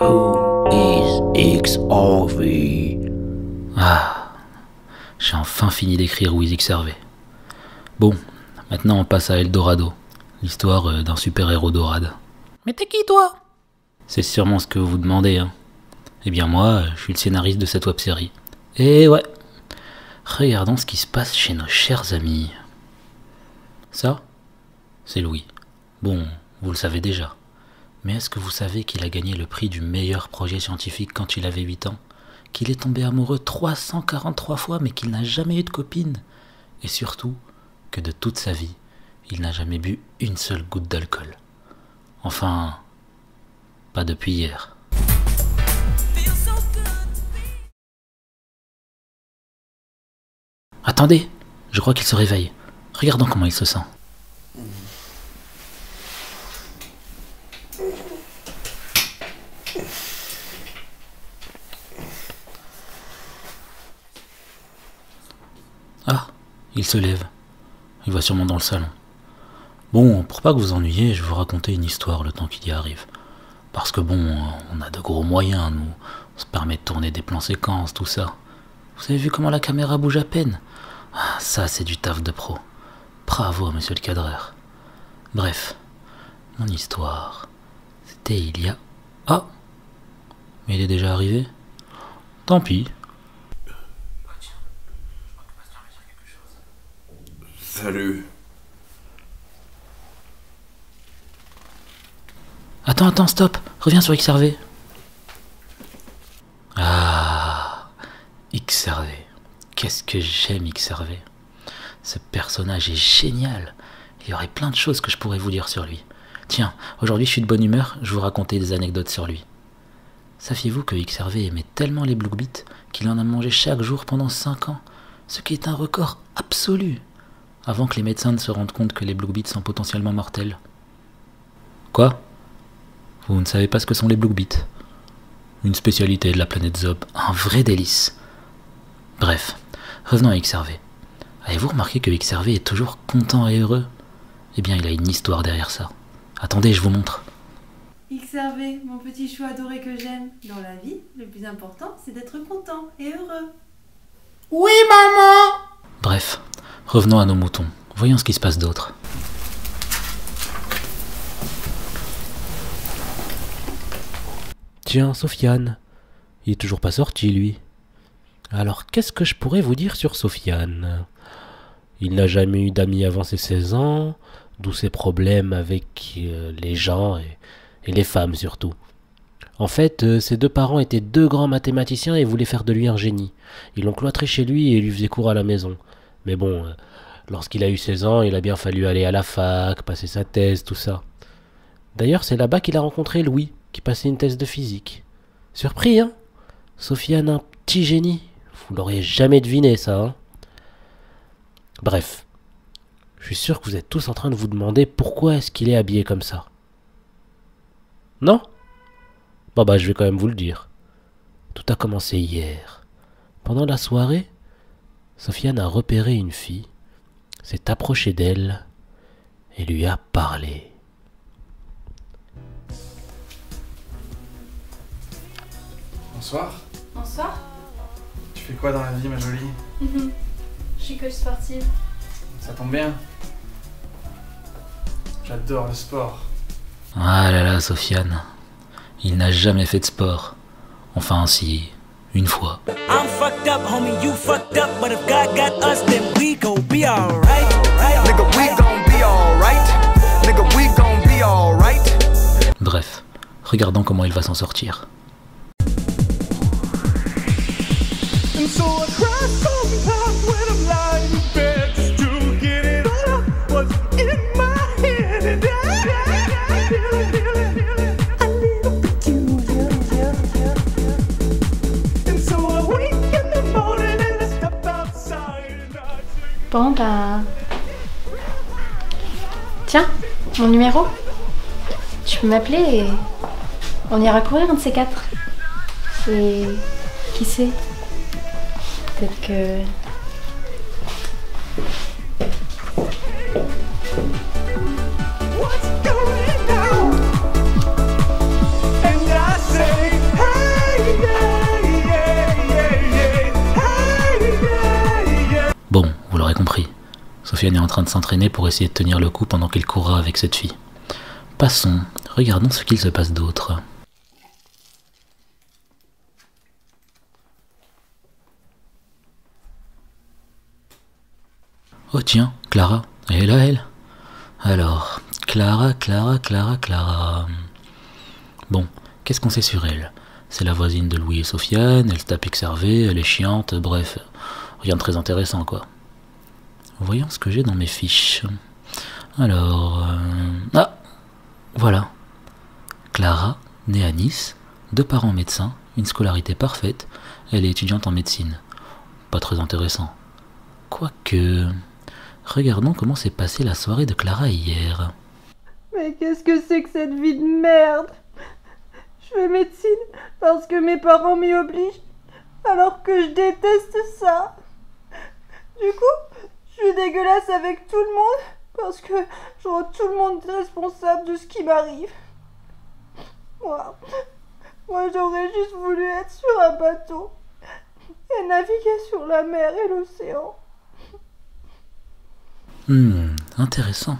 Who is XRV? Ah, j'ai enfin fini d'écrire Who is XRV. Bon, maintenant on passe à Eldorado, l'histoire d'un super-héros dorade. Mais t'es qui toi? C'est sûrement ce que vous vous demandez, hein. Eh bien moi, je suis le scénariste de cette web-série. Et ouais, regardons ce qui se passe chez nos chers amis. Ça, c'est Louis. Bon, vous le savez déjà. Mais est-ce que vous savez qu'il a gagné le prix du meilleur projet scientifique quand il avait 8 ans? Qu'il est tombé amoureux 343 fois mais qu'il n'a jamais eu de copine? Et surtout, que de toute sa vie, il n'a jamais bu une seule goutte d'alcool. Enfin, pas depuis hier. Attendez, je crois qu'il se réveille. Regardons comment il se sent. Ah, il se lève. Il va sûrement dans le salon. Bon, pour pas que vous ennuyiez, je vais vous raconter une histoire le temps qu'il y arrive. Parce que bon, on a de gros moyens, nous. On se permet de tourner des plans séquences, tout ça. Vous avez vu comment la caméra bouge à peine? Ah, ça, c'est du taf de pro. Bravo, monsieur le cadreur. Bref, mon histoire, c'était il y a... Ah, mais il est déjà arrivé? Tant pis. Salut. Attends, stop. Reviens sur XRV. Ah, XRV. Qu'est-ce que j'aime XRV. Ce personnage est génial. Il y aurait plein de choses que je pourrais vous dire sur lui. Tiens, aujourd'hui je suis de bonne humeur, je vais vous raconter des anecdotes sur lui. Saviez-vous que XRV aimait tellement les Blue Beats qu'il en a mangé chaque jour pendant 5 ans, ce qui est un record absolu, avant que les médecins ne se rendent compte que les Blue Beats sont potentiellement mortels. Quoi? Vous ne savez pas ce que sont les Blue Beats? Une spécialité de la planète Zob, un vrai délice. Bref, revenons à XRV. Avez-vous remarqué que XRV est toujours content et heureux? Eh bien, il a une histoire derrière ça. Attendez, je vous montre. XRV, mon petit chou adoré que j'aime. Dans la vie, le plus important, c'est d'être content et heureux. Oui, maman! Bref, revenons à nos moutons. Voyons ce qui se passe d'autre. Tiens, Sofiane. Il est toujours pas sorti, lui. Alors, qu'est-ce que je pourrais vous dire sur Sofiane? Il n'a jamais eu d'amis avant ses 16 ans, d'où ses problèmes avec les gens et les femmes surtout. En fait, ses 2 parents étaient 2 grands mathématiciens et voulaient faire de lui un génie. Ils l'ont cloîtré chez lui et lui faisaient cours à la maison. Mais bon, lorsqu'il a eu 16 ans, il a bien fallu aller à la fac, passer sa thèse, tout ça. D'ailleurs, c'est là-bas qu'il a rencontré Louis, qui passait une thèse de physique. Surpris, hein? Sofiane, un petit génie. Vous l'auriez jamais deviné, ça, hein? Bref, je suis sûr que vous êtes tous en train de vous demander pourquoi est-ce qu'il est habillé comme ça. Non? Bon bah je vais quand même vous le dire. Tout a commencé hier. Pendant la soirée, Sofiane a repéré une fille, s'est approché d'elle et lui a parlé. Bonsoir. Bonsoir. Tu fais quoi dans la vie, ma jolie? Je suis coach sportive. Ça tombe bien. J'adore le sport. Ah là là, Sofiane. Il n'a jamais fait de sport. Enfin, si, une fois. I'm fucked up, homie, you fucked up, but if God got us, then we gon' be alright. Nigga, we gon' be alright. Nigga, we gon' be alright. Bref, regardons comment il va s'en sortir. And so I cry sometimes when I'm lying in bed just to get it out what's in my head. And I feel it a little peculiar. And so I wake in the morning and I step outside and I take Bon bah... Tiens, mon numéro. Tu peux m'appeler et on ira courir un de ces 4. Et qui sait? Peut-être que... what's going down. And I say Sofiane est en train de s'entraîner pour essayer de tenir le coup pendant qu'il courra avec cette fille. Passons, regardons ce qu'il se passe d'autre. Oh tiens, Clara, elle est là, elle. Alors, Clara. Bon, qu'est-ce qu'on sait sur elle? C'est la voisine de Louis et Sofiane, elle se tape Xhervé, elle est chiante, bref, rien de très intéressant quoi. Voyons ce que j'ai dans mes fiches. Alors... Ah, voilà. Clara, née à Nice, 2 parents médecins, une scolarité parfaite, elle est étudiante en médecine. Pas très intéressant. Quoique... Regardons comment s'est passée la soirée de Clara hier. Mais qu'est-ce que c'est que cette vie de merde? Je fais médecine parce que mes parents m'y obligent, alors que je déteste ça. Du coup, je suis dégueulasse avec tout le monde parce que je rends tout le monde responsable de ce qui m'arrive. Moi j'aurais juste voulu être sur un bateau et naviguer sur la mer et l'océan. Intéressant.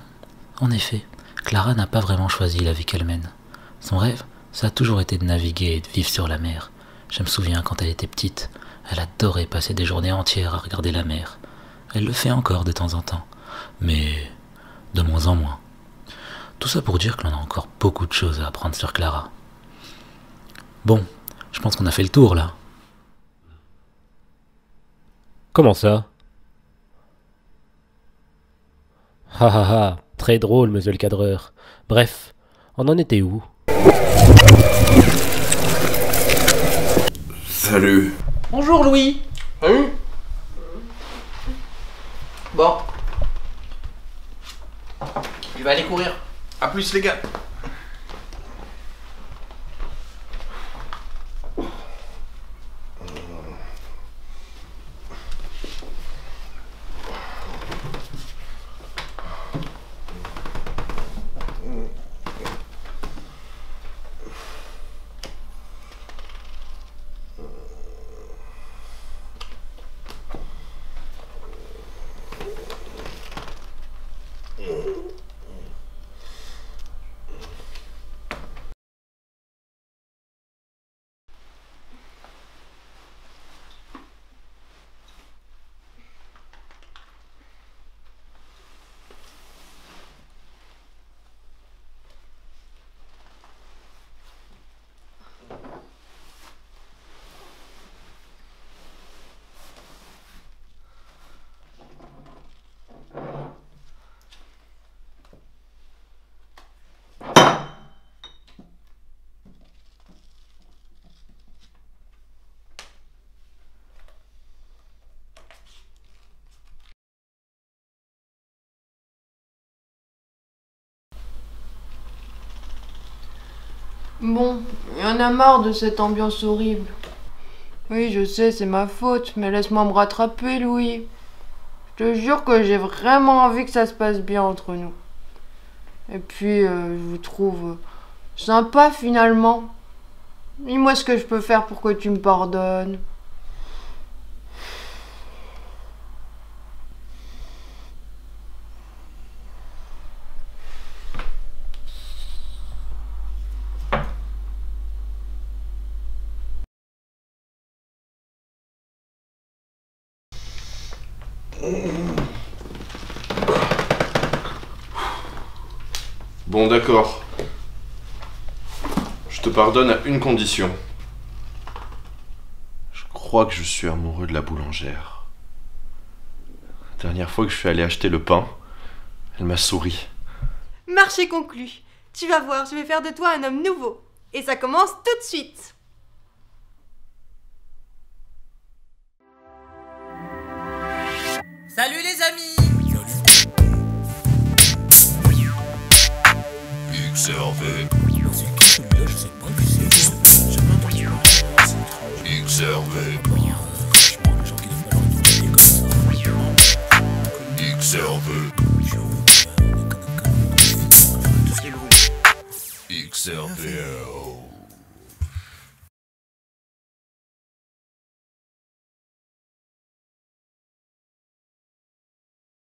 En effet, Clara n'a pas vraiment choisi la vie qu'elle mène. Son rêve, ça a toujours été de naviguer et de vivre sur la mer. Je me souviens quand elle était petite, elle adorait passer des journées entières à regarder la mer. Elle le fait encore de temps en temps, mais de moins en moins. Tout ça pour dire que l'on a encore beaucoup de choses à apprendre sur Clara. Bon, je pense qu'on a fait le tour là. Comment ça? Très drôle, monsieur le cadreur. Bref, on en était où? Salut. Bonjour Louis. Salut. Bon. Je vais aller courir. À plus les gars. Bon, il y en a marre de cette ambiance horrible. Oui, je sais, c'est ma faute, mais laisse-moi me rattraper, Louis. Je te jure que j'ai vraiment envie que ça se passe bien entre nous. Et puis, je vous trouve sympa finalement. Dis-moi ce que je peux faire pour que tu me pardonnes. Bon, d'accord. Je te pardonne à une condition. Je crois que je suis amoureux de la boulangère. La dernière fois que je suis allé acheter le pain, elle m'a souri. Marché conclu. Tu vas voir, je vais faire de toi un homme nouveau. Et ça commence tout de suite. Salut les amis. Xhervé. C'est qui celui-là? Je sais pas qui c'est.